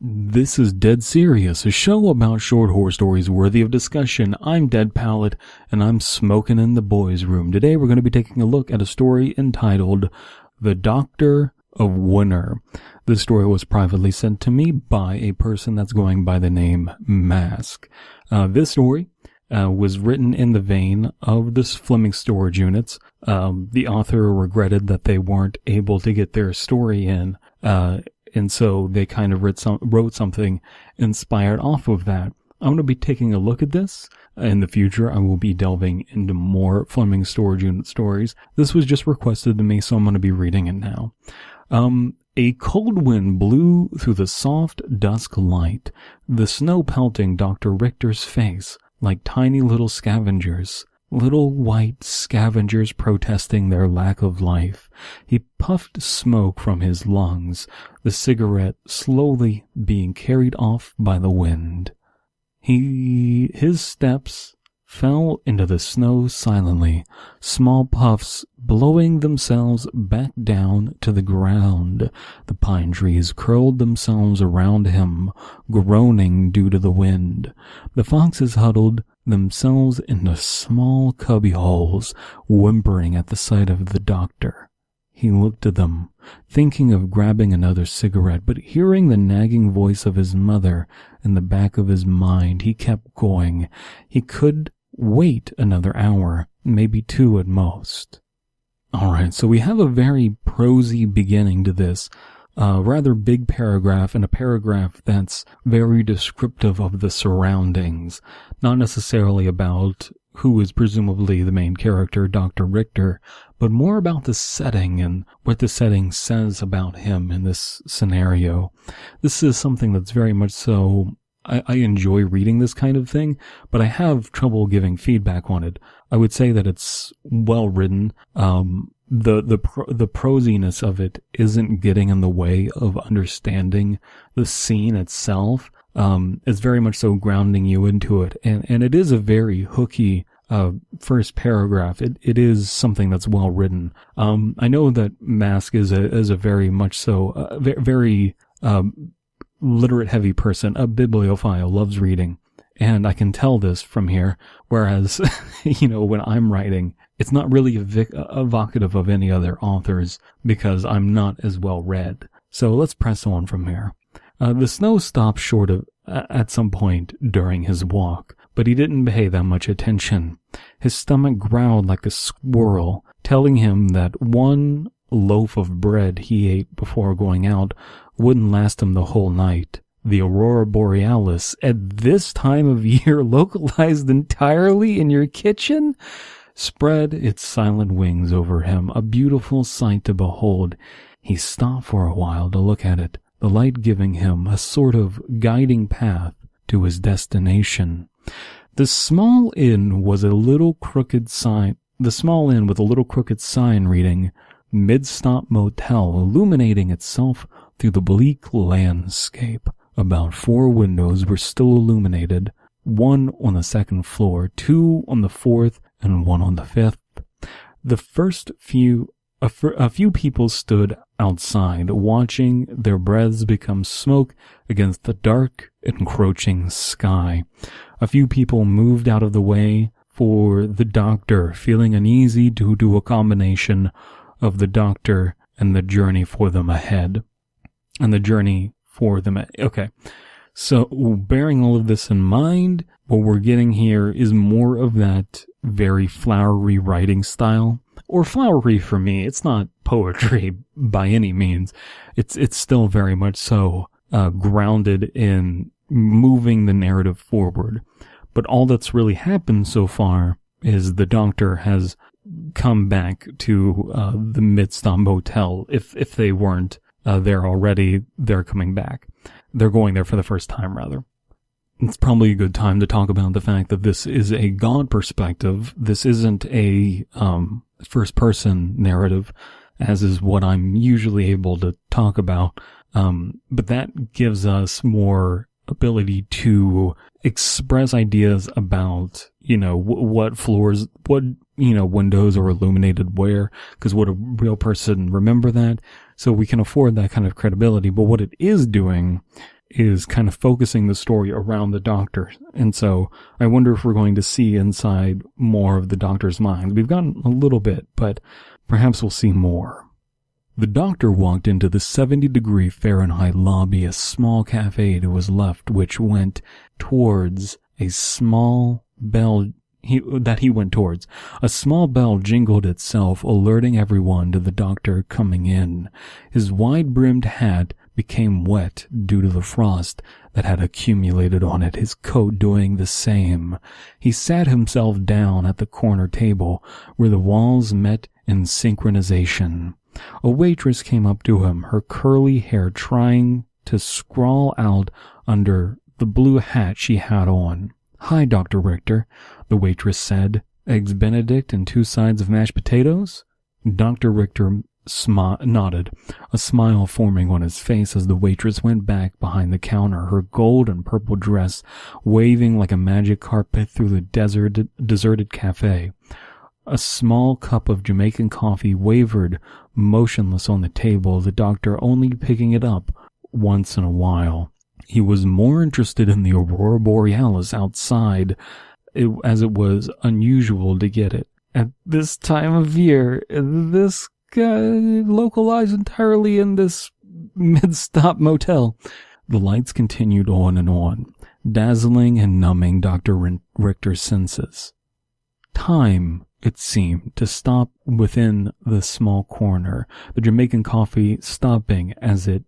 This is Dead Serious, a show about short horror stories worthy of discussion. I'm Dead Palette, and I'm smoking in the boys' room. Today we're going to be taking a look at a story entitled The Doctor of Winter. This story was privately sent to me by a person that's going by the name Mask. This story was written in the vein of the Fleming storage units. The author regretted that they weren't able to get their story in, and so they kind of wrote something inspired off of that. I'm going to be taking a look at this. In the future, I will be delving into more Fleming storage unit stories. This was just requested to me, so I'm going to be reading it now. A cold wind blew through the soft dusk light, the snow pelting Dr. Richter's face like tiny little scavengers. Little white scavengers protesting their lack of life. He puffed smoke from his lungs, the cigarette slowly being carried off by the wind. His steps fell into the snow silently, small puffs blowing themselves back down to the ground. The pine trees curled themselves around him, groaning due to the wind. The foxes huddled themselves into small cubby holes, whimpering at the sight of the doctor. He looked at them, thinking of grabbing another cigarette, but hearing the nagging voice of his mother in the back of his mind, he kept going. He could wait another hour, maybe two at most. Alright, so we have a very prosy beginning to this. Rather big paragraph, and a paragraph that's very descriptive of the surroundings. Not necessarily about who is presumably the main character, Dr. Richter, but more about the setting and what the setting says about him in this scenario. This is something that's very much so... I enjoy reading this kind of thing, but I have trouble giving feedback on it. I would say that it's well written. The prosiness of it isn't getting in the way of understanding the scene itself. It's very much so grounding you into it, and it is a very hooky first paragraph. It is something that's well written. I know that Mask is a very much so very literate heavy person, a bibliophile, loves reading, and I can tell this from here, whereas when I'm writing, it's not really evocative of any other authors because I'm not as well read. So let's press on from here. The snow stopped short of at some point during his walk, but he didn't pay that much attention. His stomach growled like a squirrel, telling him that one loaf of bread he ate before going out wouldn't last him the whole night. The aurora borealis, at this time of year localized entirely in your kitchen, spread its silent wings over him, a beautiful sight to behold. He stopped for a while to look at it, the light giving him a sort of guiding path to his destination. The small inn with a little crooked sign reading Mid-Stop Motel, illuminating itself through the bleak landscape. About 4 windows were still illuminated, 1 on the 2nd floor, 2 on the 4th, and 1 on the 5th. A few people stood outside, watching their breaths become smoke against the dark, encroaching sky. A few people moved out of the way for the doctor, feeling uneasy due to a combination of the doctor and the journey for them ahead. Okay. So, bearing all of this in mind, what we're getting here is more of that very flowery writing style. Or flowery for me. It's not poetry by any means. It's still very much so grounded in moving the narrative forward. But all that's really happened so far is the doctor has come back to the Mid-Stop Motel. If they weren't there already, they're coming back. They're going there for the first time, rather. It's probably a good time to talk about the fact that this is a God perspective. This isn't a first-person narrative, as is what I'm usually able to talk about. But that gives us more ability to express ideas about, what floors, windows are illuminated where, because would a real person remember that? So we can afford that kind of credibility. But what it is doing is kind of focusing the story around the doctor. And so I wonder if we're going to see inside more of the doctor's mind. We've gotten a little bit, but perhaps we'll see more. The doctor walked into the 70-degree Fahrenheit lobby, a small cafe to his left, which went towards a small bell he went towards. A small bell jingled itself, alerting everyone to the doctor coming in. His wide-brimmed hat became wet due to the frost that had accumulated on it, his coat doing the same. He sat himself down at the corner table, where the walls met in synchronization. A waitress came up to him, her curly hair trying to scrawl out under the blue hat she had on. "Hi, Dr. Richter," the waitress said. "Eggs Benedict and 2 sides of mashed potatoes?" Dr. Richter nodded, a smile forming on his face as the waitress went back behind the counter, her gold and purple dress waving like a magic carpet through the deserted cafe. A small cup of Jamaican coffee wavered motionless on the table, the doctor only picking it up once in a while. He was more interested in the aurora borealis outside, as it was unusual to get it at this time of year. This localized entirely in this mid-stop motel. The lights continued on, dazzling and numbing Dr. Richter's senses. Time, it seemed, to stop within the small corner, the Jamaican coffee stopping as it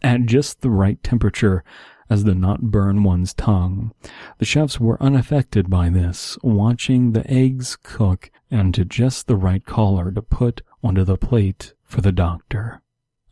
at just the right temperature as to not burn one's tongue. The chefs were unaffected by this, watching the eggs cook and to just the right color to put onto the plate for the doctor.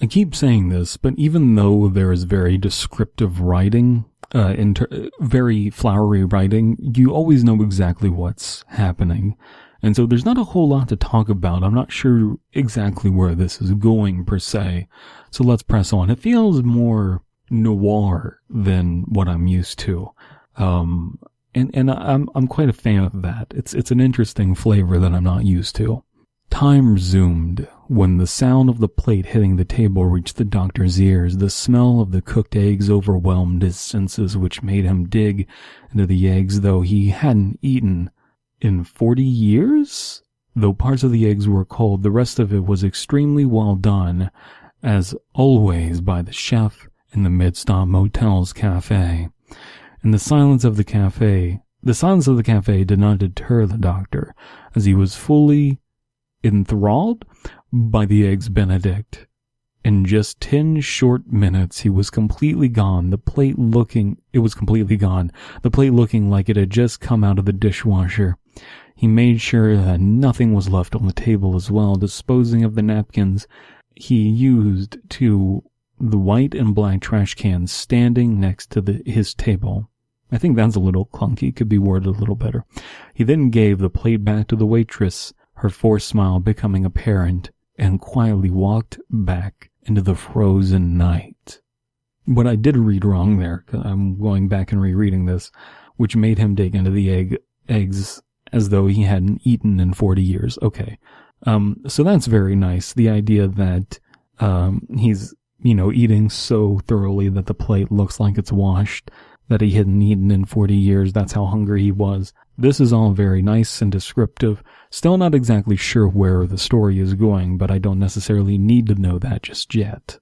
I keep saying this, but even though there is very descriptive writing, very flowery writing, you always know exactly what's happening. And so there's not a whole lot to talk about. I'm not sure exactly where this is going, per se. So let's press on. It feels more noir than what I'm used to. And I'm quite a fan of that. It's an interesting flavor that I'm not used to. Time resumed when the sound of the plate hitting the table reached the doctor's ears. The smell of the cooked eggs overwhelmed his senses, which made him dig into the eggs, though he hadn't eaten in 40 years? Though parts of the eggs were cold, the rest of it was extremely well done, as always by the chef in the Mid-Stop Motel's cafe. And the silence of the cafe did not deter the doctor, as he was fully enthralled by the Eggs Benedict. In just 10 short minutes, he was completely gone, the plate looking like it had just come out of the dishwasher. He made sure that nothing was left on the table as well, disposing of the napkins he used to the white and black trash cans standing next to his table. I think that's a little clunky, could be worded a little better. He then gave the plate back to the waitress, her forced smile becoming apparent, and quietly walked back into the frozen night. What I did read wrong there, 'cause I'm going back and rereading this, which made him dig into the eggs as though he hadn't eaten in 40 years. Okay. So that's very nice. The idea that he's, eating so thoroughly that the plate looks like it's washed, that he hadn't eaten in 40 years. That's how hungry he was. This is all very nice and descriptive. Still not exactly sure where the story is going, but I don't necessarily need to know that just yet.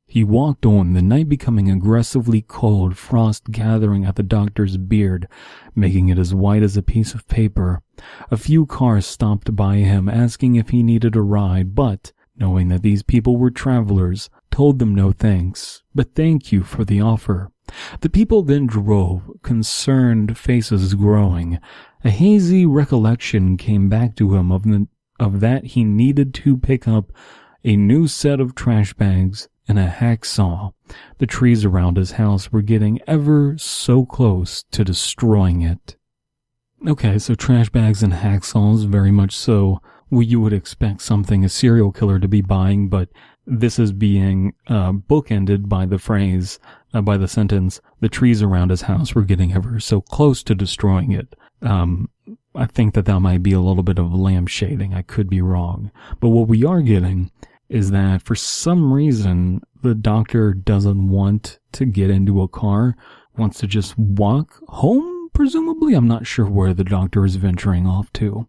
He walked on, the night becoming aggressively cold, frost gathering at the doctor's beard, making it as white as a piece of paper. A few cars stopped by him, asking if he needed a ride, but, knowing that these people were travelers, told them no thanks, but thank you for the offer. The people then drove, concerned faces growing. A hazy recollection came back to him of that he needed to pick up a new set of trash bags and a hacksaw. The trees around his house were getting ever so close to destroying it. Okay, so trash bags and hacksaws, very much so what you would expect something a serial killer to be buying, but this is being bookended by the phrase, by the sentence, the trees around his house were getting ever so close to destroying it. I think that might be a little bit of lamp shading. I could be wrong. But what we are getting is that for some reason, the doctor doesn't want to get into a car, wants to just walk home, presumably. I'm not sure where the doctor is venturing off to.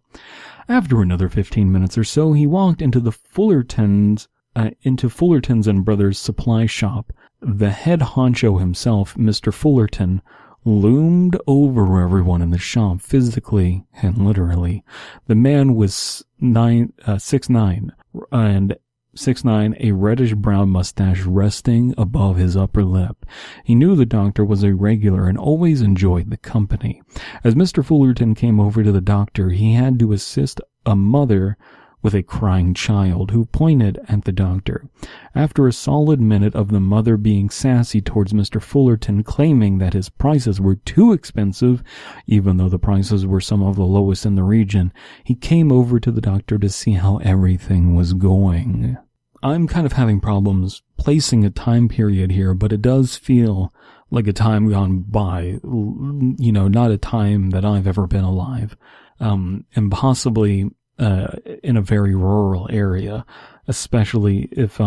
After another 15 minutes or so, he walked into the Fullerton's and Brothers supply shop. The head honcho himself, Mr. Fullerton, loomed over everyone in the shop, physically and literally. The man was 6'9", and 6'9", a reddish-brown mustache resting above his upper lip. He knew the doctor was a regular and always enjoyed the company. As Mr. Fullerton came over to the doctor, he had to assist a mother with a crying child, who pointed at the doctor. After a solid minute of the mother being sassy towards Mr. Fullerton, claiming that his prices were too expensive, even though the prices were some of the lowest in the region, he came over to the doctor to see how everything was going. I'm kind of having problems placing a time period here, but it does feel like a time gone by, not a time that I've ever been alive, and possibly in a very rural area, especially if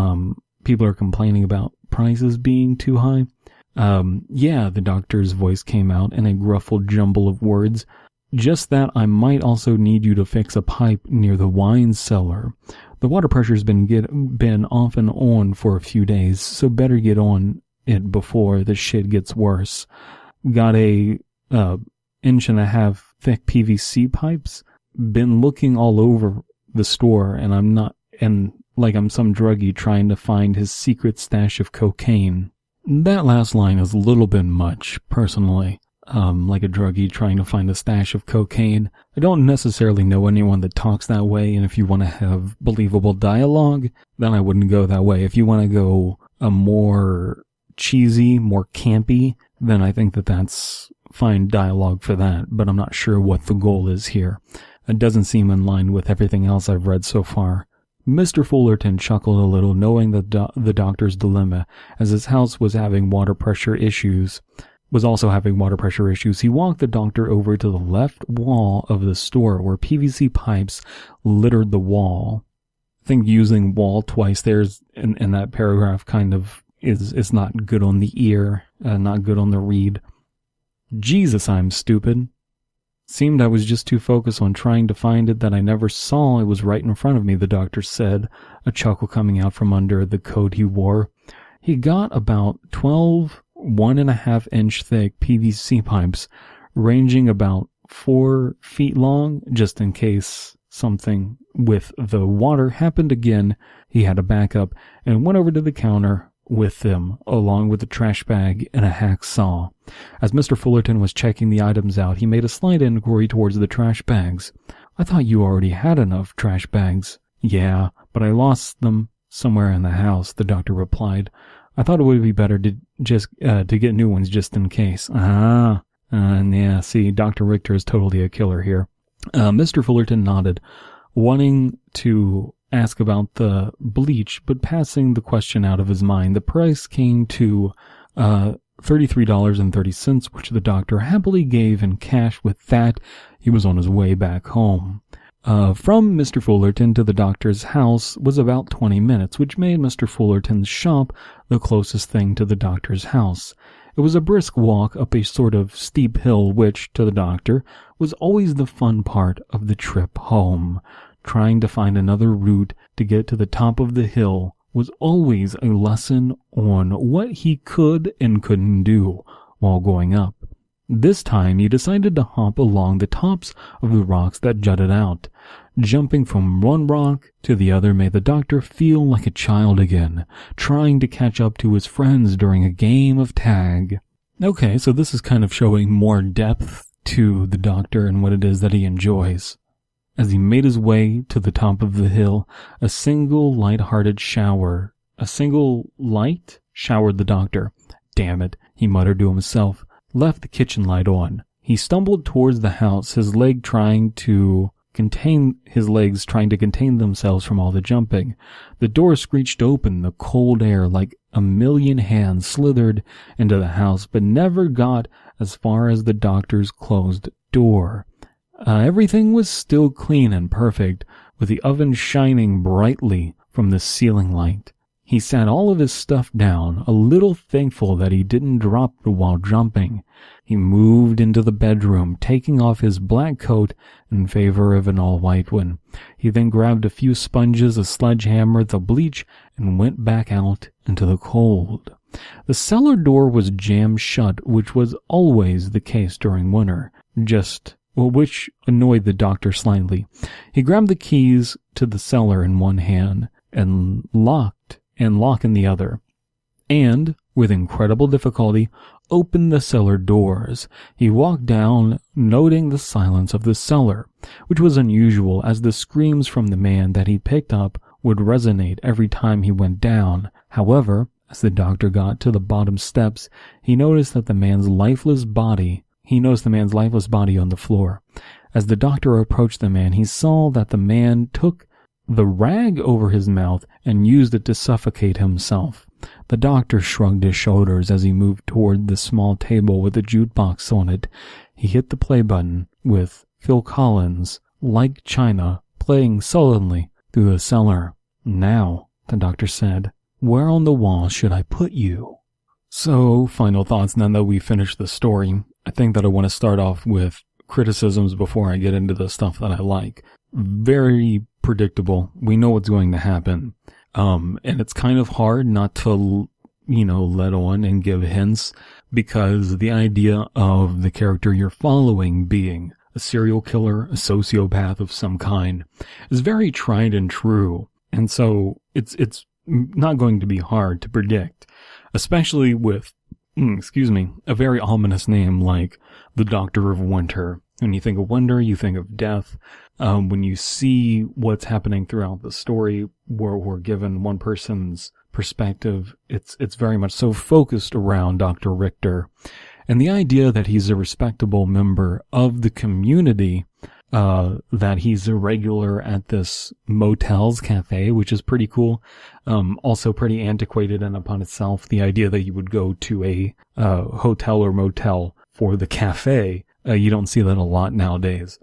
people are complaining about prices being too high. The doctor's voice came out in a gruffled jumble of words. Just that I might also need you to fix a pipe near the wine cellar. The water pressure's been off and on for a few days, so better get on it before the shit gets worse. Got a 1.5 inch thick PVC pipes. Been looking all over the store, and I'm some druggie trying to find his secret stash of cocaine. That last line is a little bit much, personally. Like a druggie trying to find a stash of cocaine. I don't necessarily know anyone that talks that way, and if you want to have believable dialogue, then I wouldn't go that way. If you want to go a more cheesy, more campy, then I think that's fine dialogue for that, but I'm not sure what the goal is here. It doesn't seem in line with everything else I've read so far. Mr. Fullerton chuckled a little, knowing the doctor's dilemma, as his house was also having water pressure issues. He walked the doctor over to the left wall of the store, where PVC pipes littered the wall. I think using wall twice there in that paragraph kind of is not good on the ear, not good on the read. Jesus, I'm stupid. Seemed I was just too focused on trying to find it that I never saw it was right in front of me, the doctor said, a chuckle coming out from under the coat he wore. He got about 12 1.5 inch thick PVC pipes, ranging about 4 feet long, just in case something with the water happened again. He had a backup, and went over to the counter with them, along with a trash bag and a hacksaw. As Mr. Fullerton was checking the items out, he made a slight inquiry towards the trash bags. I thought you already had enough trash bags. Yeah, but I lost them somewhere in the house, the doctor replied. I thought it would be better to get new ones just in case. See, Dr. Richter is totally a killer here. Mr. Fullerton nodded, wanting to ask about the bleach, but passing the question out of his mind. The price came to $33.30, which the doctor happily gave in cash. With that, he was on his way back home. From Mr. Fullerton to the doctor's house was about 20 minutes, which made Mr. Fullerton's shop the closest thing to the doctor's house. It was a brisk walk up a sort of steep hill, which, to the doctor, was always the fun part of the trip home. Trying to find another route to get to the top of the hill was always a lesson on what he could and couldn't do while going up. This time he decided to hop along the tops of the rocks that jutted out. Jumping from one rock to the other made the doctor feel like a child again, trying to catch up to his friends during a game of tag. Okay, so this is kind of showing more depth to the doctor and what it is that he enjoys. As he made his way to the top of the hill, a single light showered the doctor. Damn it, he muttered to himself. Left the kitchen light on. He stumbled towards the house, his legs trying to contain themselves from all the jumping. The door screeched open, the cold air like a million hands slithered into the house, but never got as far as the doctor's closed door. Everything was still clean and perfect, with the oven shining brightly from the ceiling light. He sat all of his stuff down, a little thankful that he didn't drop it while jumping. He moved into the bedroom, taking off his black coat in favor of an all-white one. He then grabbed a few sponges, a sledgehammer, the bleach, and went back out into the cold. The cellar door was jammed shut, which was always the case during winter, which annoyed the doctor slightly. He grabbed the keys to the cellar in one hand and lock in the other, and, with incredible difficulty, opened the cellar doors. He walked down, noting the silence of the cellar, which was unusual as the screams from the man that he picked up would resonate every time he went down. However, as the doctor got to the bottom steps, he noticed the man's lifeless body on the floor. As the doctor approached the man, he saw that the man took the rag over his mouth and used it to suffocate himself. The doctor shrugged his shoulders as he moved toward the small table with a jukebox on it. He hit the play button with Phil Collins' Like China playing sullenly through the cellar. "Now," the doctor said, "where on the wall should I put you?" So, final thoughts now that we finished the story. I think that I want to start off with criticisms before I get into the stuff that I like. Very predictable. We know what's going to happen. And it's kind of hard not to, let on and give hints, because the idea of the character you're following being a serial killer, a sociopath of some kind, is very tried and true. And so it's not going to be hard to predict, especially with, a very ominous name like the Doctor of Winter. When you think of winter, you think of death. When you see what's happening throughout the story, where we're given one person's perspective, it's very much so focused around Dr. Richter. And the idea that he's a respectable member of the community, that he's a regular at this motel's cafe, which is pretty cool. Also pretty antiquated in upon itself. The idea that you would go to a hotel or motel for the cafe, you don't see that a lot nowadays.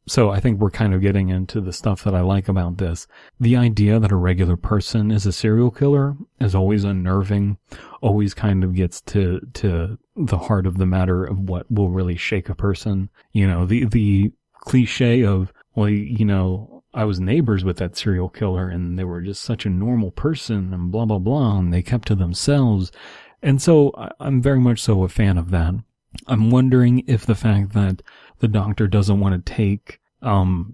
So I think we're kind of getting into the stuff that I like about this. The idea that a regular person is a serial killer is always unnerving, always kind of gets to the heart of the matter of what will really shake a person. The cliche of, I was neighbors with that serial killer and they were just such a normal person and blah, blah, blah, and they kept to themselves. And so I'm very much so a fan of that. I'm wondering if the fact that the doctor doesn't want to take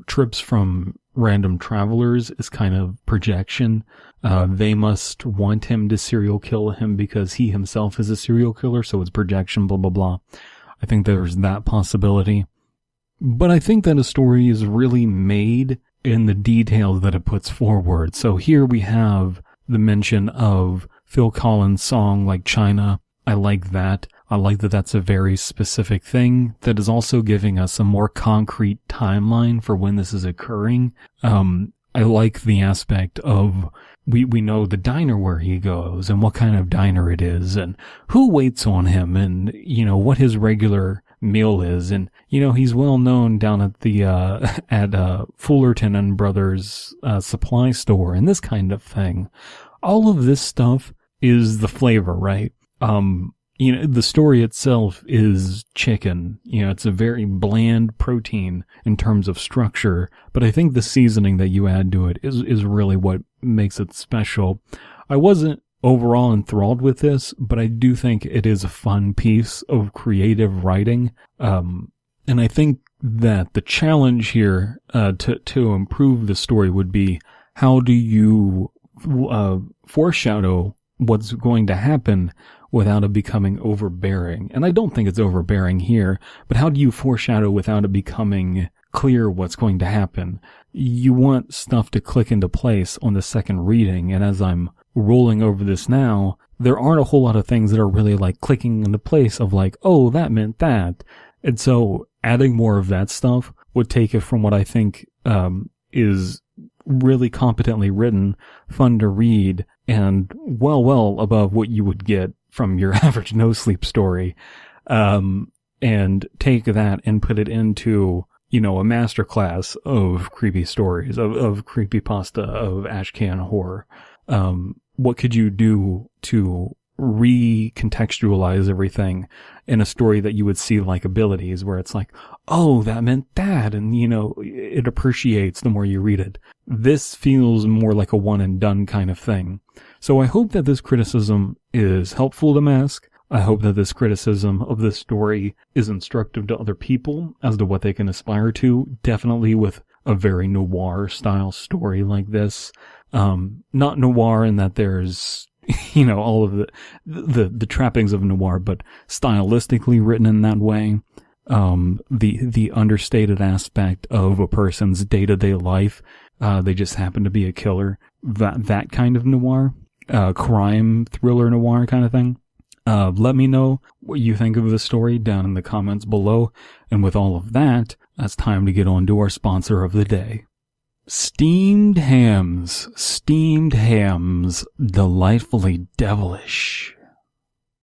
trips from random travelers is kind of projection. They must want him to serial kill him because he himself is a serial killer, so it's projection, blah, blah, blah. I think there's that possibility. But I think that a story is really made in the details that it puts forward. So here we have the mention of Phil Collins' song Like China. I like that. I like that that's a very specific thing that is also giving us a more concrete timeline for when this is occurring. I like the aspect of we know the diner where he goes and what kind of diner it is and who waits on him and, what his regular meal is. And, he's well known down at the, at Fullerton and Brothers, supply store and this kind of thing. All of this stuff is the flavor, right? The story itself is chicken. It's a very bland protein in terms of structure, but I think the seasoning that you add to it is really what makes it special. I wasn't overall enthralled with this, but I do think it is a fun piece of creative writing. And I think that the challenge here, to improve the story would be, how do you, foreshadow what's going to happen without it becoming overbearing? And I don't think it's overbearing here, but how do you foreshadow without it becoming clear what's going to happen? You want stuff to click into place on the second reading, and as I'm rolling over this now, there aren't a whole lot of things that are really like clicking into place of like, oh, that meant that. And so adding more of that stuff would take it from what I think is really competently written, fun to read, and well above what you would get from your average no-sleep story, and take that and put it into, a masterclass of creepy stories, of creepypasta, of ashcan horror. what could you do to recontextualize everything in a story that you would see likabilities, where it's like, oh, that meant that, and it appreciates the more you read it. This feels more like a one and done kind of thing. So I hope that this criticism is helpful to Mask. I hope that this criticism of this story is instructive to other people as to what they can aspire to, definitely with a very noir style story like this. Not noir in that there's all of the trappings of noir, but stylistically written in that way. The understated aspect of a person's day-to-day life. They just happen to be a killer. That kind of noir, crime thriller noir kind of thing. Let me know what you think of the story down in the comments below. And with all of that, it's time to get on to our sponsor of the day. Steamed hams, delightfully devilish.